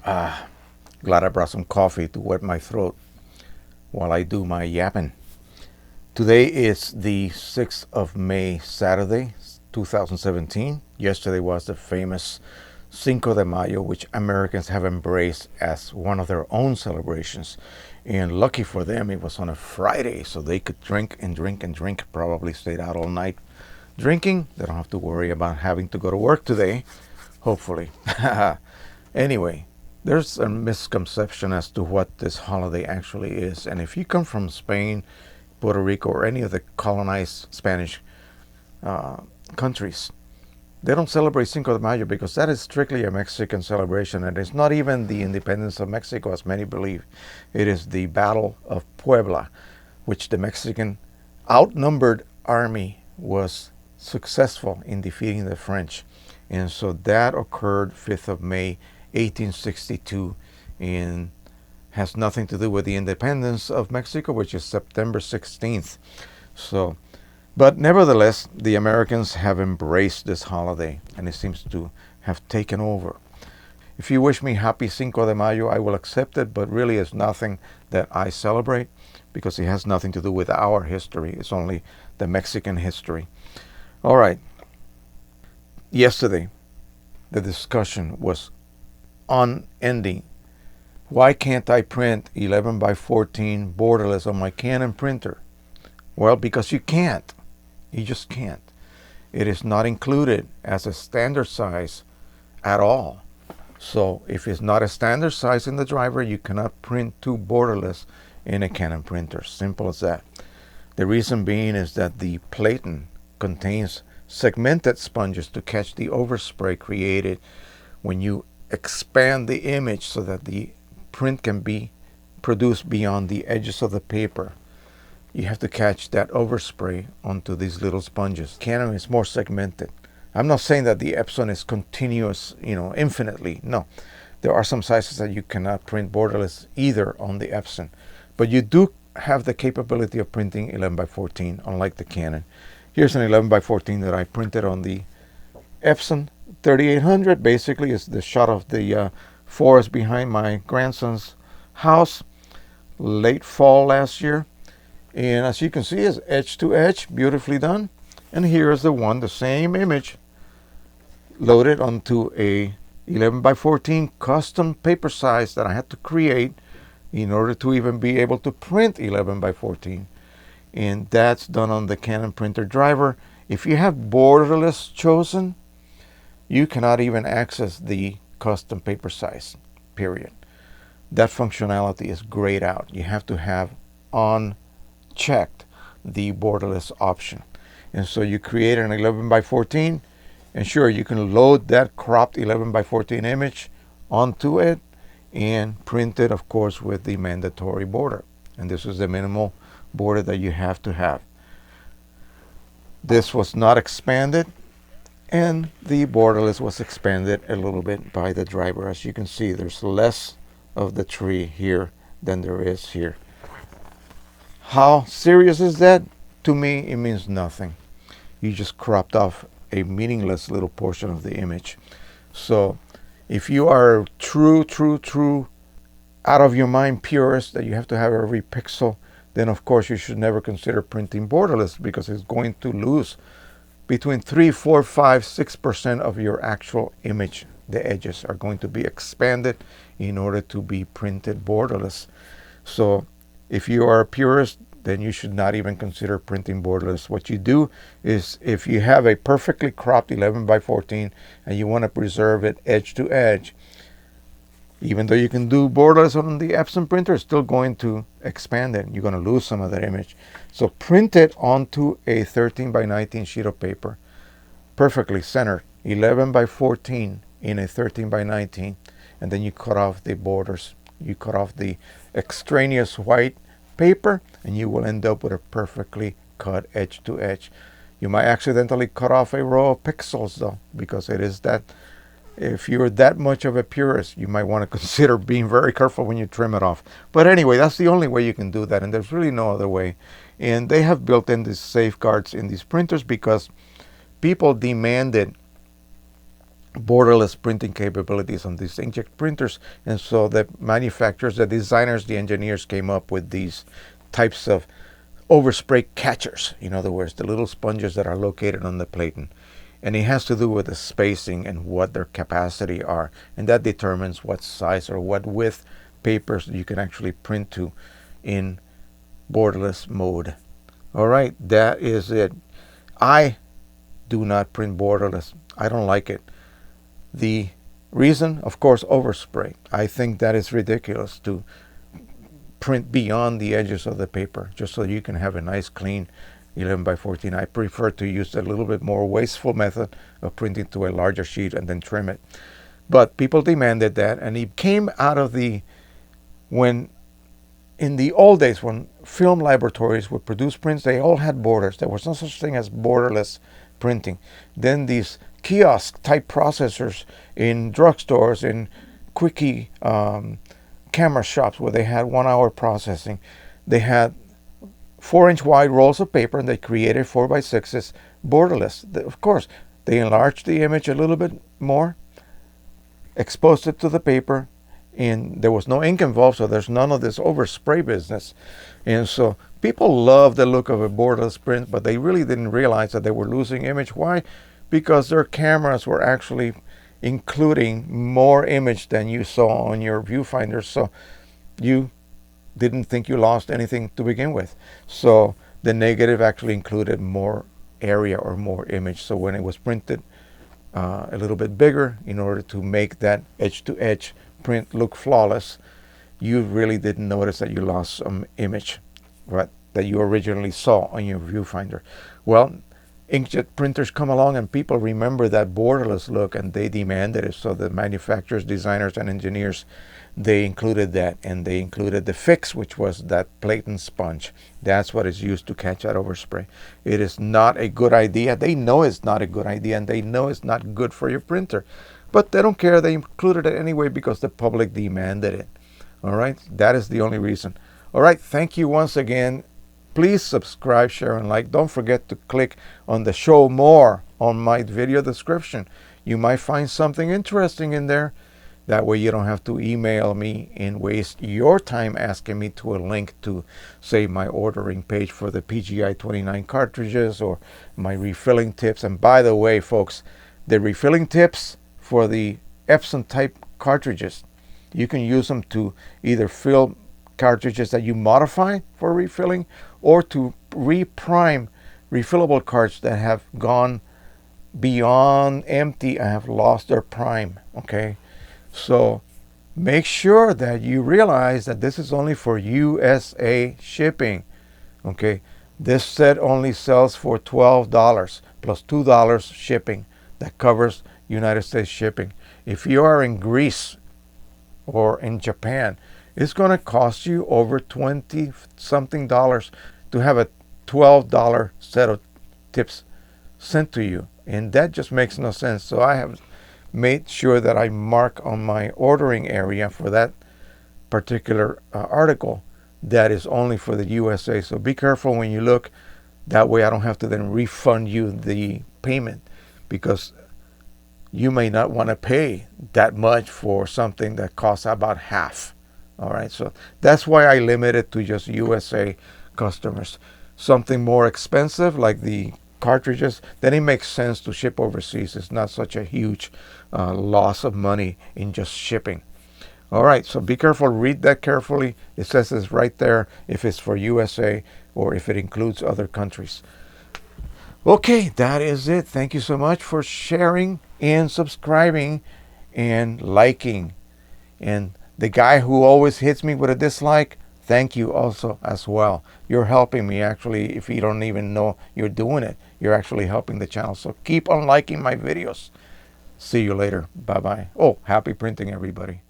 Glad I brought some coffee to wet my throat while I do my yapping. Today is the 6th of May, Saturday, 2017. Yesterday was the famous Cinco de Mayo, which Americans have embraced as one of their own celebrations. And lucky for them, it was on a Friday, so they could drink and drink and drink. Probably stayed out all night drinking. They don't have to worry about having to go to work today, hopefully. Anyway, there's a misconception as to what this holiday actually is. And if you come from Spain, Puerto Rico, or any of the colonized Spanish countries, they don't celebrate Cinco de Mayo because that is strictly a Mexican celebration, and it's not even the independence of Mexico as many believe. It is the Battle of Puebla, which the Mexican outnumbered army was successful in defeating the French. And so that occurred 5th of May, 1862, and has nothing to do with the independence of Mexico, which is September 16th. But nevertheless, the Americans have embraced this holiday, and it seems to have taken over. If you wish me happy Cinco de Mayo, I will accept it, but really it's nothing that I celebrate because it has nothing to do with our history. It's only the Mexican history. All right. Yesterday, the discussion was unending. Why can't I print 11x14 borderless on my Canon printer? Well, because you can't. You just can't. It is not included as a standard size at all. So if it's not a standard size in the driver, you cannot print two borderless in a Canon printer. Simple as that. The reason being is that the platen contains segmented sponges to catch the overspray created when you expand the image so that the print can be produced beyond the edges of the paper. You have to catch that overspray onto these little sponges. Canon is more segmented. I'm not saying that the Epson is continuous, infinitely. No. There are some sizes that you cannot print borderless either on the Epson. But you do have the capability of printing 11x14, unlike the Canon. Here's an 11x14 that I printed on the Epson 3800. Basically, it's the shot of the forest behind my grandson's house late fall last year. And as you can see, it's edge to edge, beautifully done. And here's the same image, loaded onto a 11x14 custom paper size that I had to create in order to even be able to print 11x14. And that's done on the Canon printer driver. If you have borderless chosen, you cannot even access the custom paper size, period. That functionality is grayed out. You have to have unchecked the borderless option. And so you create an 11x14, and sure, you can load that cropped 11x14 image onto it and print it, of course, with the mandatory border. And this is the minimal border that you have to have. This was not expanded, and the borderless was expanded a little bit by the driver. As you can see, there's less of the tree here than there is here. How serious is that? To me, it means nothing. You just cropped off a meaningless little portion of the image. So if you are true out of your mind purist that you have to have every pixel, then of course you should never consider printing borderless, because it's going to lose between 3, 4, 5, 6% of your actual image. The edges are going to be expanded in order to be printed borderless. So if you are a purist, then you should not even consider printing borderless. What you do is, if you have a perfectly cropped 11x14 and you want to preserve it edge to edge, even though you can do borderless on the Epson printer, it's still going to expand it. You're going to lose some of that image. So print it onto a 13x19 sheet of paper, perfectly centered, 11x14 in a 13x19, and then you cut off the borders. You cut off the extraneous white paper, and you will end up with a perfectly cut edge to edge. You might accidentally cut off a row of pixels though, because it is that. If you're that much of a purist, you might want to consider being very careful when you trim it off. But anyway, that's the only way you can do that, and there's really no other way. And they have built in these safeguards in these printers because people demanded borderless printing capabilities on these inkjet printers. And so the manufacturers, the designers, the engineers came up with these types of overspray catchers. In other words, the little sponges that are located on the platen. And it has to do with the spacing and what their capacity are. And that determines what size or what width papers you can actually print to in borderless mode. All right, that is it. I do not print borderless. I don't like it. The reason, of course, overspray. I think that is ridiculous to print beyond the edges of the paper just so you can have a nice clean 11 by 14. I prefer to use a little bit more wasteful method of printing to a larger sheet and then trim it. But people demanded that, and it came out of when in the old days when film laboratories would produce prints, they all had borders. There was no such thing as borderless printing. Then these kiosk type processors in drugstores, in quickie camera shops where they had 1 hour processing, they had 4-inch wide rolls of paper, and they created 4x6s borderless. Of course, they enlarged the image a little bit more, exposed it to the paper, and there was no ink involved, so there's none of this overspray business. And so people love the look of a borderless print, but they really didn't realize that they were losing image. Why? Because their cameras were actually including more image than you saw on your viewfinder, so you didn't think you lost anything to begin with. So the negative actually included more area or more image. So when it was printed a little bit bigger in order to make that edge-to-edge print look flawless, you really didn't notice that you lost some image, right, that you originally saw on your viewfinder. Well, inkjet printers come along and people remember that borderless look, and they demanded it. So the manufacturers, designers, and engineers, they included that, and they included the fix, which was that platen sponge. That's what is used to catch that overspray. It is not a good idea. They know it's not a good idea, and they know it's not good for your printer, but they don't care. They included it anyway because the public demanded it. All right, that is the only reason. All right, thank you once again. Please subscribe, share, and like. Don't forget to click on the show more on my video description. You might find something interesting in there. That way you don't have to email me and waste your time asking me to a link to, say, my ordering page for the PGI 29 cartridges or my refilling tips. And by the way, folks, the refilling tips for the Epson type cartridges, you can use them to either fill cartridges that you modify for refilling, or to reprime refillable carts that have gone beyond empty and have lost their prime. Okay, so make sure that you realize that this is only for USA shipping. Okay, this set only sells for $12 plus $2 shipping. That covers United States shipping. If you are in Greece or in Japan, it's going to cost you over $20-something to have a $12 set of tips sent to you. And that just makes no sense. So I have made sure that I mark on my ordering area for that particular article that is only for the USA. So be careful when you look. That way I don't have to then refund you the payment, because you may not want to pay that much for something that costs about half. All right, so that's why I limit it to just USA customers. Something more expensive like the cartridges, then it makes sense to ship overseas. It's not such a huge loss of money in just shipping. All right, so be careful, read that carefully. It says it's right there if it's for USA or if it includes other countries. Okay, that is it. Thank you so much for sharing and subscribing and liking. And the guy who always hits me with a dislike, thank you also as well. You're helping me actually. If you don't even know you're doing it, you're actually helping the channel. So keep on liking my videos. See you later. Bye-bye. Oh, happy printing, everybody.